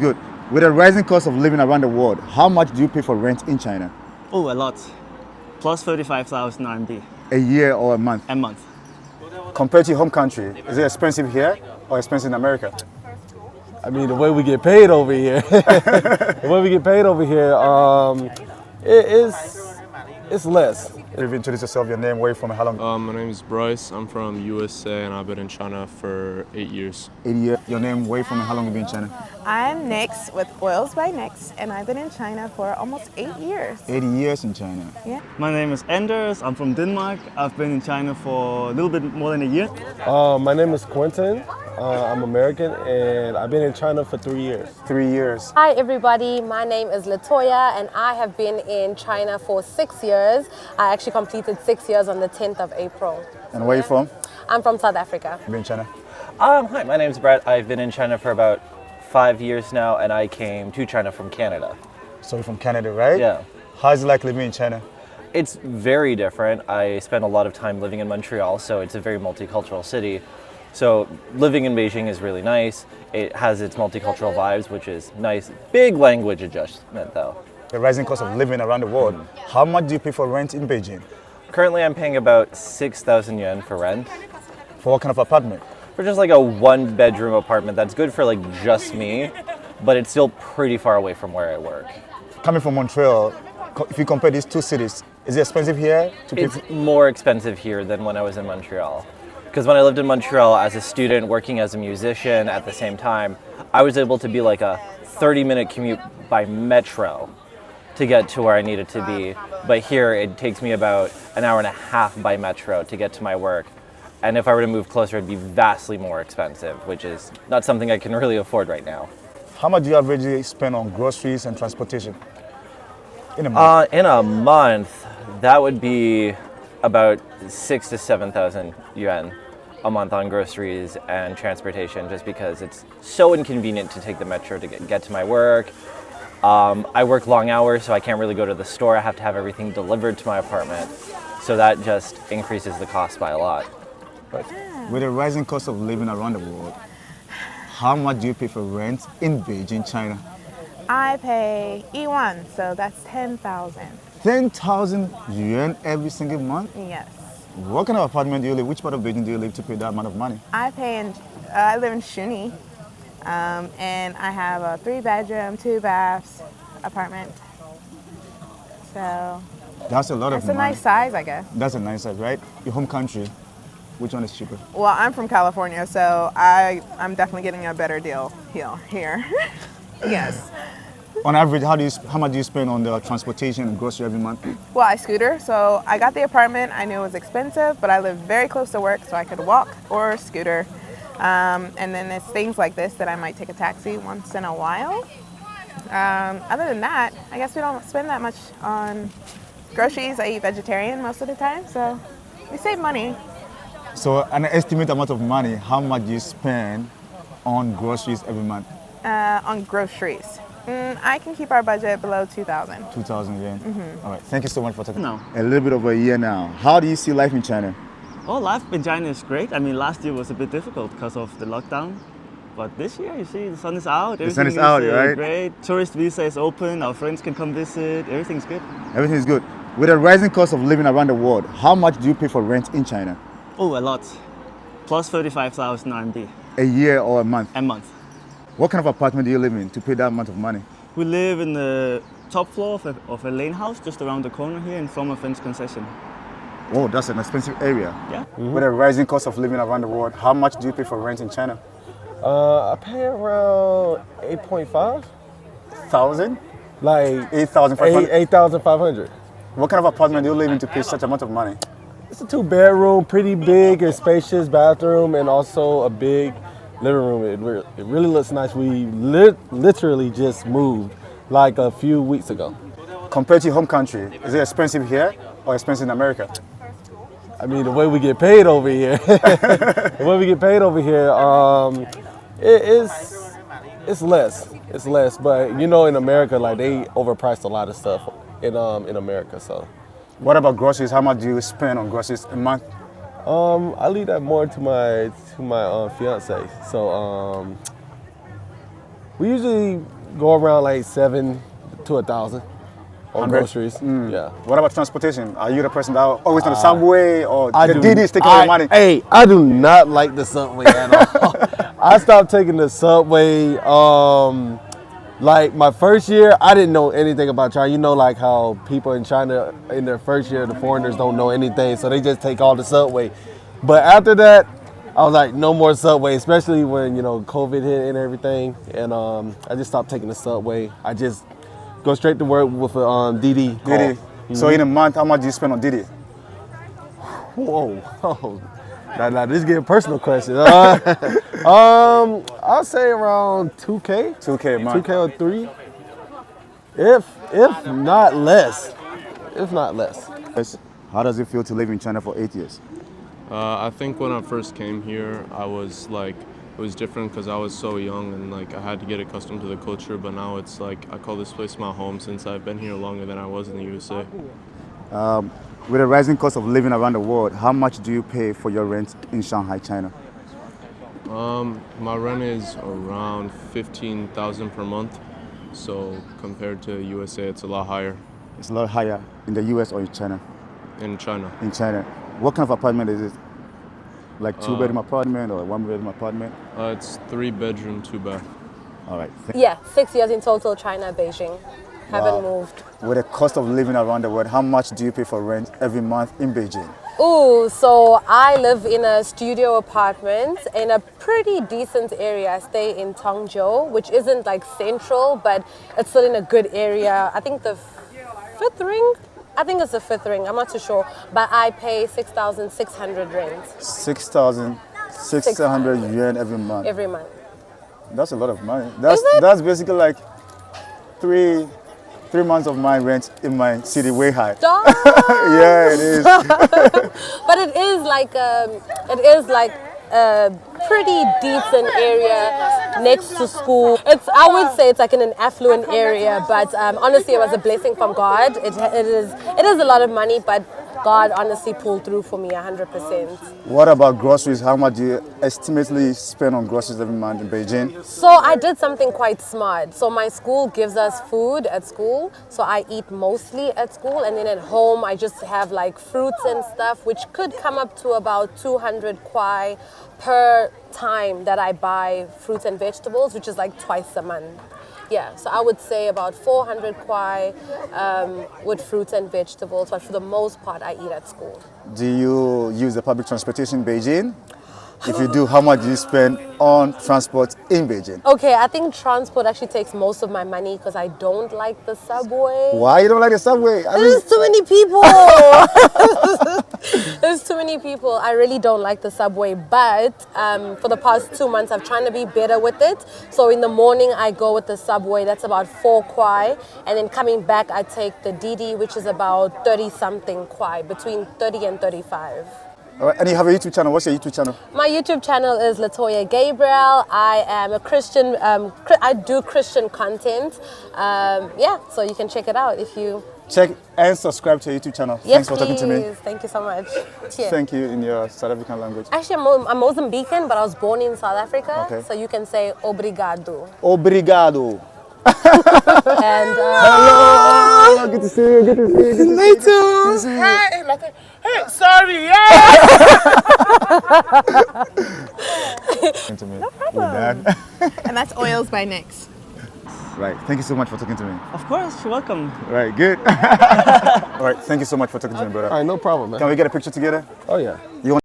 Good. With the rising cost of living around the world, how much do you pay for rent in China? Oh, a lot. Plus 35,000 RMB A year or a month? a month. Compared to your home country, is it expensive here or expensive in America? I mean, the way we get paid over here, it's less. You've introduced yourself, your name, where you from, and how long? My name is Bryce. I'm from USA and I've been in China for 8 years. 8 years. Your name, where you from, and how long have you been in China? I'm Nix with Oils by Nix, and I've been in China for almost 8 years. 8 years in China. Yeah. My name is Anders. I'm from Denmark. I've been in China for a little bit more than a year. My name is Quentin. I'm American, and I've been in China for 3 years. 3 years. Hi everybody, my name is Latoya and I have been in China for 6 years. I actually completed 6 years on the 10th of April. And where are you from? I'm from South Africa. You've been in China. Hi, my name's Brett. I've been in China for about 5 years now, and I came to China from Canada. So you're from Canada, right? Yeah. How's it like living in China? It's very different. I spent a lot of time living in Montreal, so it's a very multicultural city. So living in Beijing is really nice. It has its multicultural vibes, which is nice. Big language adjustment though. The rising cost of living around the world, how much do you pay for rent in Beijing? Currently I'm paying about 6,000 yuan for rent. For what kind of apartment? For just like a 1-bedroom apartment that's good for like just me, but it's still pretty far away from where I work. Coming from Montreal, if you compare these two cities, is it expensive here to pay? It's more expensive here than when I was in Montreal. Because when I lived in Montreal as a student working as a musician at the same time, I was able to be like a 30-minute commute by metro to get to where I needed to be. But here it takes me about an hour and a half by metro to get to my work. And if I were to move closer, it'd be vastly more expensive, which is not something I can really afford right now. How much do you averagely spend on groceries and transportation in a month? In a month, that would be about 6,000 to 7,000 yuan a month on groceries and transportation, just because it's so inconvenient to take the metro to get to my work. I work long hours, so I can't really go to the store. I have to have everything delivered to my apartment. So that just increases the cost by a lot. But with the rising cost of living around the world, how much do you pay for rent in Beijing, China? I pay E1, so that's 10,000. 10,000 yuan every single month? Yes. What kind of apartment do you live? Which part of Beijing do you live to pay that amount of money? I live in Shuni, and I have a 3-bedroom, 2 baths apartment. So That's a lot of it's a money. nice size, I guess. That's a nice size, right? Your home country, which one is cheaper? Well, I'm from California, so I'm definitely getting a better deal here. Yes. On average, how much do you spend on the transportation and grocery every month? Well, I scooter, so I got the apartment. I knew it was expensive, but I live very close to work, so I could walk or scooter. And then it's things like this that I might take a taxi once in a while. Other than that, I guess we don't spend that much on groceries. I eat vegetarian most of the time, so we save money. So an estimate amount of money, how much do you spend on groceries every month? On groceries. I can keep our budget below 2,000. 2,000 yuan. All right, thank you so much for talking. No. A little bit over a year now. How do you see life in China? Oh, life in China is great. I mean, last year was a bit difficult because of the lockdown. But this year, you see, the sun is out. The sun is out, right? Great. Tourist visa is open. Our friends can come visit. Everything's good. Everything is good. With the rising cost of living around the world, how much do you pay for rent in China? Oh, a lot. Plus 35,000 RMB A year or a month? a month. What kind of apartment do you live in to pay that amount of money? We live in the top floor of a lane house just around the corner here in front of a French concession. Oh, that's an expensive area. Yeah. With the rising cost of living around the world, how much do you pay for rent in China? I pay around 8.5, Thousand? like 8,500? 8,500. What kind of apartment do you live in to pay such amount of money? It's a 2-bedroom, pretty big and spacious bathroom, and also a big living room. It really looks nice. We literally just moved like a few weeks ago. Compared to your home country, is it expensive here or expensive in America? I mean, the way we get paid over here, it's less. It's less, but you know, in America, like they overpriced a lot of stuff in America. So, What about groceries? How much do you spend on groceries a month? I leave that more to my fiance. So, We usually go around like 7 to 1,000 on 100? groceries. Yeah. What about transportation? Are you the person that always on the subway or I the do- Didi is taking your money? Hey, I do not like the subway at all. I stopped taking the subway. Like my first year, I didn't know anything about China. You know, like how people in China in their first year, the foreigners don't know anything, so they just take all the subway. But after that, I was like, no more subway, especially when COVID hit and everything. And I just stopped taking the subway. I just go straight to work with a Didi. Didi. So in a month, how much do you spend on Didi? Whoa. Now this is getting personal questions. I'll say around 2K. 2K a month. 2K or 3. If not less. If not less. How does it feel to live in China for 8 years? I think when I first came here, I was like, it was different because I was so young and like I had to get accustomed to the culture. But now it's like I call this place my home since I've been here longer than I was in the USA. With the rising cost of living around the world, how much do you pay for your rent in Shanghai, China? My rent is around 15,000 per month. So compared to USA, it's a lot higher It's a lot higher in the US or in China? in China. In China. What kind of apartment is it? Like 2-bedroom apartment or 1-bedroom apartment? It's 3-bedroom, 2-bath. All right. Yeah, 6 years in total, China, Beijing. Haven't Wow. moved. With the cost of living around the world, how much do you pay for rent every month in Beijing? Ooh, so I live in a studio apartment in a pretty decent area. I stay in Tongzhou, which isn't like central, but it's still in a good area. I think the fifth ring? I think it's the fifth ring, I'm not too sure. But I pay 6,600 rent 6,600 yuan every month. every month. That's a lot of money. That's basically like three months of my rent in my city way high. Stop! Yeah, it is. But it is like a pretty decent area next to school. I would say it's like in an affluent area, but honestly, it was a blessing from God. It is a lot of money, but God honestly pulled through for me 100%. What about groceries? How much do you estimately spend on groceries every month in Beijing? So I did something quite smart. So my school gives us food at school, so I eat mostly at school, and then at home I just have like fruits and stuff, which could come up to about 200 kwai per time that I buy fruits and vegetables, which is like twice a month. Yeah, so I would say about 400 kwai with fruits and vegetables, but for the most part I eat at school. Do you use the public transportation in Beijing? If you do, how much do you spend on transport in Beijing? Okay, I think transport actually takes most of my money because I don't like the subway. Why you don't like the subway? There's too many people. There's too many people. I really don't like the subway, but for the past 2 months, I'm trying to be better with it. So in the morning, I go with the subway. That's about 4 kwai. And then coming back, I take the Didi, which is about 30-something kwai, between 30 and 35. All right, and you have a YouTube channel. What's your YouTube channel? My YouTube channel is Latoya Gabriel. I am a Christian. I do Christian content. Yeah, so you can check it out if you. Check and subscribe to your YouTube channel. Yes, Thanks for talking to me. please. Thank you so much. Cheers. Thank you in your South African language. Actually, I'm Mozambican, but I was born in South Africa. Okay. So you can say obrigado. Obrigado. And Hello. Good to see you. Good to see you. Good to see you. Me too. Good to see you. Hey, sorry, yeah. To me. No problem. And that's Oils by Nyx. Right. Thank you so much for talking to me. Of course, you're welcome. Right. Good. All right. Thank you so much for talking to me, brother. All right, no problem, man. Can we get a picture together? Oh, yeah. You want